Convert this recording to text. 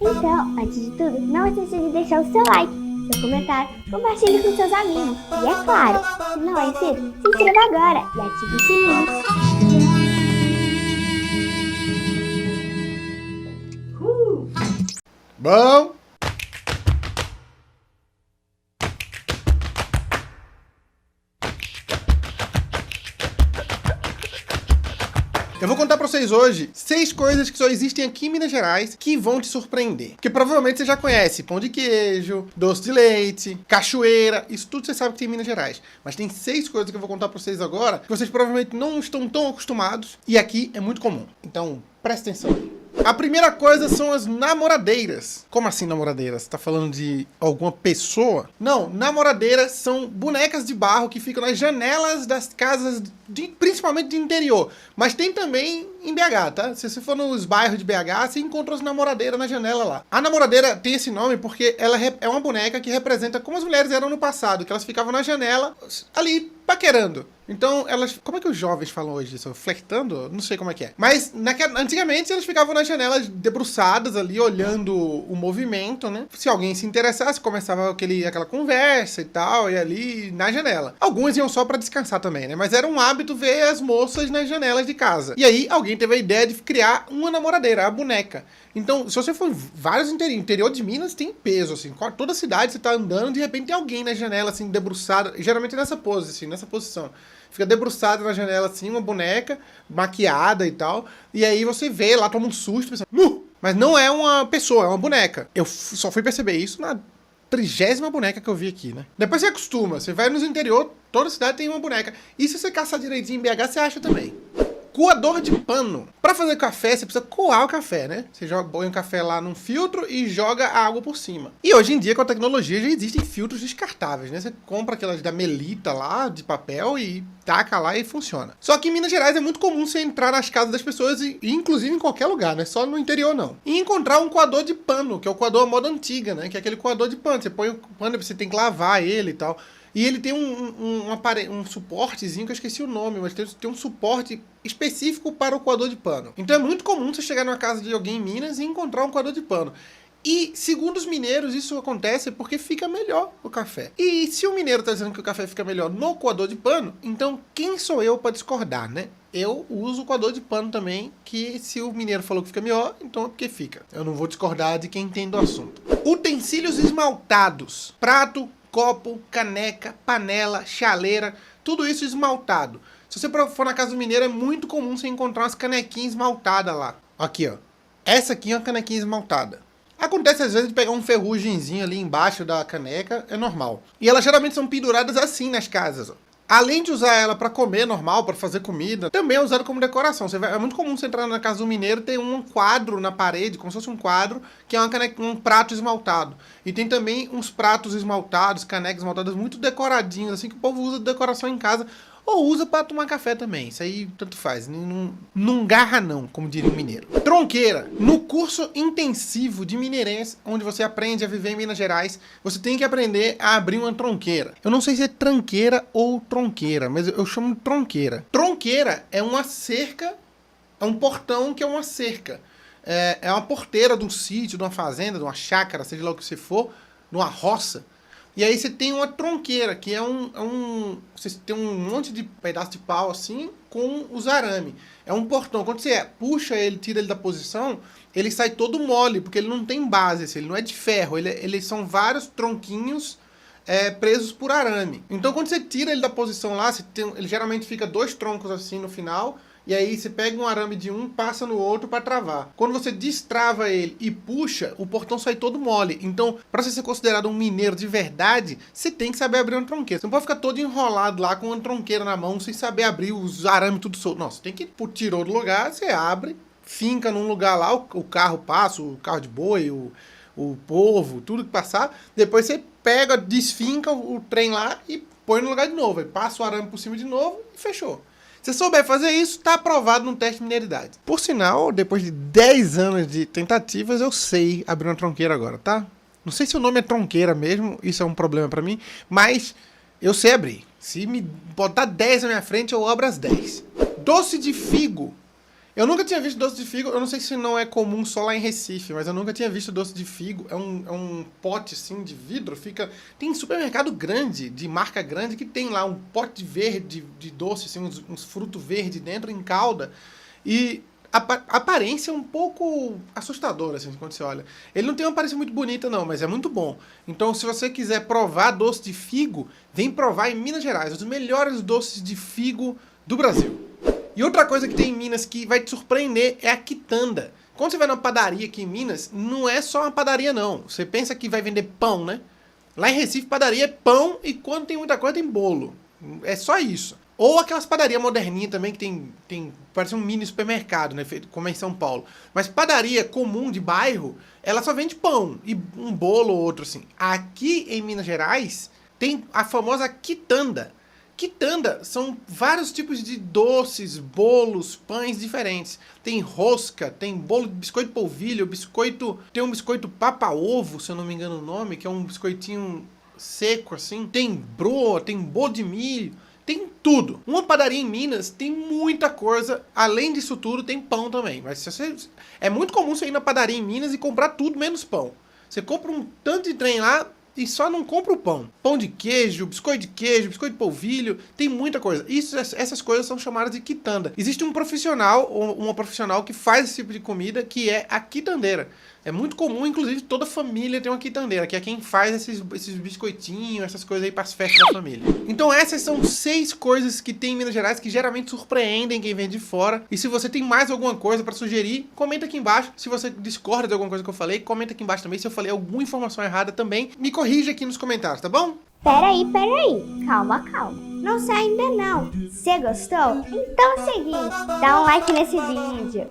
Então, antes de tudo, não esqueça de deixar o seu like, seu comentário, compartilhe com seus amigos. E é claro, se não é inscrito, se inscreva agora e ative o sininho. Bom. Eu vou contar pra vocês hoje 6 coisas que só existem aqui em Minas Gerais que vão te surpreender. Porque provavelmente você já conhece pão de queijo, doce de leite, cachoeira, isso tudo você sabe que tem em Minas Gerais. Mas tem 6 coisas que eu vou contar pra vocês agora que vocês provavelmente não estão tão acostumados e aqui é muito comum. Então, presta atenção aí. A primeira coisa são as namoradeiras. Como assim namoradeiras? Você tá falando de alguma pessoa? Não, namoradeiras são bonecas de barro que ficam nas janelas das casas, principalmente de interior. Mas tem também em BH, tá? Se você for nos bairros de BH, você encontra as namoradeiras na janela lá. A namoradeira tem esse nome porque ela é uma boneca que representa como as mulheres eram no passado, que elas ficavam na janela ali paquerando. Então, elas... Como é que os jovens falam hoje disso? Flertando? Não sei como é que é. Mas, antigamente, elas ficavam nas janelas debruçadas ali, olhando o movimento, né? Se alguém se interessasse, começava aquela conversa e tal, e ali na janela. Alguns iam só pra descansar também, né? Mas era um hábito ver as moças nas janelas de casa. E aí, alguém teve a ideia de criar uma namoradeira, a boneca. Então, se você for em vários interior de Minas, tem peso, assim. Toda cidade você tá andando, de repente tem alguém na janela, assim, debruçada. Geralmente nessa pose, assim, nessa posição. Fica debruçada na janela, assim, uma boneca, maquiada e tal. E aí você vê lá, toma um susto, pensa, mas não é uma pessoa, é uma boneca. Eu só fui perceber isso na 30ª boneca que eu vi aqui, né? Depois você acostuma, você vai nos interior, toda cidade tem uma boneca. E se você caçar direitinho em BH, você acha também. Coador de pano. Pra fazer café, você precisa coar o café, né? Você põe o café lá num filtro e joga a água por cima. E hoje em dia, com a tecnologia, já existem filtros descartáveis, né? Você compra aquelas da Melita lá, de papel, e taca lá e funciona. Só que em Minas Gerais é muito comum você entrar nas casas das pessoas, e inclusive em qualquer lugar, não é só no interior, não. E encontrar um coador de pano, que é o coador à moda antiga, né? Que é aquele coador de pano. Você põe o pano, você tem que lavar ele e tal. E ele tem um suportezinho, que eu esqueci o nome, mas tem um suporte específico para o coador de pano. Então é muito comum você chegar numa casa de alguém em Minas e encontrar um coador de pano. E, segundo os mineiros, isso acontece porque fica melhor o café. E se o mineiro está dizendo que o café fica melhor no coador de pano, então quem sou eu para discordar, né? Eu uso o coador de pano também, que se o mineiro falou que fica melhor, então é porque fica. Eu não vou discordar de quem entende do assunto. Utensílios esmaltados. Prato, copo, caneca, panela, chaleira, tudo isso esmaltado. Se você for na casa do mineiro, é muito comum você encontrar umas canequinhas esmaltadas lá. Aqui, ó. Essa aqui é uma canequinha esmaltada. Acontece às vezes de pegar um ferrugemzinho ali embaixo da caneca, é normal. E elas geralmente são penduradas assim nas casas, ó. Além de usar ela para comer normal, para fazer comida, também é usado como decoração. É muito comum você entrar na casa do mineiro e ter um quadro na parede, como se fosse um quadro, que é um prato esmaltado. E tem também uns pratos esmaltados, canecas esmaltadas muito decoradinhos, assim, que o povo usa de decoração em casa. Ou usa para tomar café também. Isso aí tanto faz. Não garra não, como diria o mineiro. Tronqueira. No curso intensivo de mineirense, onde você aprende a viver em Minas Gerais, você tem que aprender a abrir uma tronqueira. Eu não sei se é tranqueira ou tronqueira, mas eu chamo de tronqueira. Tronqueira é uma cerca, é um portão que é uma cerca. É uma porteira de um sítio, de uma fazenda, de uma chácara, seja lá o que você for, de uma roça. E aí você tem uma tronqueira, que você tem um monte de pedaço de pau assim, com os arame. É um portão. Quando você puxa ele, tira ele da posição, ele sai todo mole, porque ele não tem base, assim, ele não é de ferro. Eles são vários tronquinhos presos por arame. Então quando você tira ele da posição lá, ele geralmente fica 2 troncos assim no final, e aí você pega um arame de um, passa no outro para travar. Quando você destrava ele e puxa, o portão sai todo mole. Então, para você ser considerado um mineiro de verdade, você tem que saber abrir uma tronqueira. Você não pode ficar todo enrolado lá com uma tronqueira na mão, sem saber abrir os arames tudo solto. Não, você tem que tirou do lugar, você abre, finca num lugar lá, o carro passa, o carro de boi, o polvo, tudo que passar. Depois você pega, desfinca o trem lá e põe no lugar de novo. Aí passa o arame por cima de novo e fechou. Se souber fazer isso, está aprovado no teste de mineiridade. Por sinal, depois de 10 anos de tentativas, eu sei abrir uma tronqueira agora, tá? Não sei se o nome é tronqueira mesmo, isso é um problema pra mim, mas eu sei abrir. Se me botar 10 na minha frente, eu abro as 10. Doce de figo. Eu nunca tinha visto doce de figo, eu não sei se não é comum só lá em Recife, mas eu nunca tinha visto doce de figo. É um pote, assim, de vidro, Tem supermercado grande, de marca grande, que tem lá um pote verde de doce, assim, uns frutos verdes dentro, em calda. E a aparência é um pouco assustadora, assim, quando você olha. Ele não tem uma aparência muito bonita, não, mas é muito bom. Então, se você quiser provar doce de figo, vem provar em Minas Gerais, os melhores doces de figo do Brasil. E outra coisa que tem em Minas que vai te surpreender é a quitanda. Quando você vai numa padaria aqui em Minas, não é só uma padaria, não. Você pensa que vai vender pão, né? Lá em Recife, padaria é pão e quando tem muita coisa, tem bolo. É só isso. Ou aquelas padarias moderninhas também, que parece um mini supermercado, né? Como é em São Paulo. Mas padaria comum de bairro, ela só vende pão e um bolo ou outro, assim. Aqui em Minas Gerais, tem a famosa quitanda. Quitanda são vários tipos de doces, bolos, pães diferentes. Tem rosca, tem bolo de biscoito de polvilho, tem um biscoito papa-ovo, se eu não me engano o nome, que é um biscoitinho seco assim. Tem broa, tem bolo de milho, tem tudo. Uma padaria em Minas tem muita coisa, além disso tudo tem pão também. Mas é muito comum você ir na padaria em Minas e comprar tudo menos pão. Você compra um tanto de trem lá e só não compra o pão. Pão de queijo, biscoito de polvilho, tem muita coisa. Essas coisas são chamadas de quitanda. Existe um profissional, ou uma profissional que faz esse tipo de comida, que é a quitandeira. É muito comum, inclusive, toda família tem uma quitandeira, que é quem faz esses biscoitinhos, essas coisas aí para as festas da família. Então essas são 6 coisas que tem em Minas Gerais que geralmente surpreendem quem vem de fora. E se você tem mais alguma coisa para sugerir, comenta aqui embaixo. Se você discorda de alguma coisa que eu falei, comenta aqui embaixo também. Se eu falei alguma informação errada também, me corrija aqui nos comentários, tá bom? Peraí. Calma. Não sai ainda não. Você gostou? Então é o seguinte, dá um like nesse vídeo.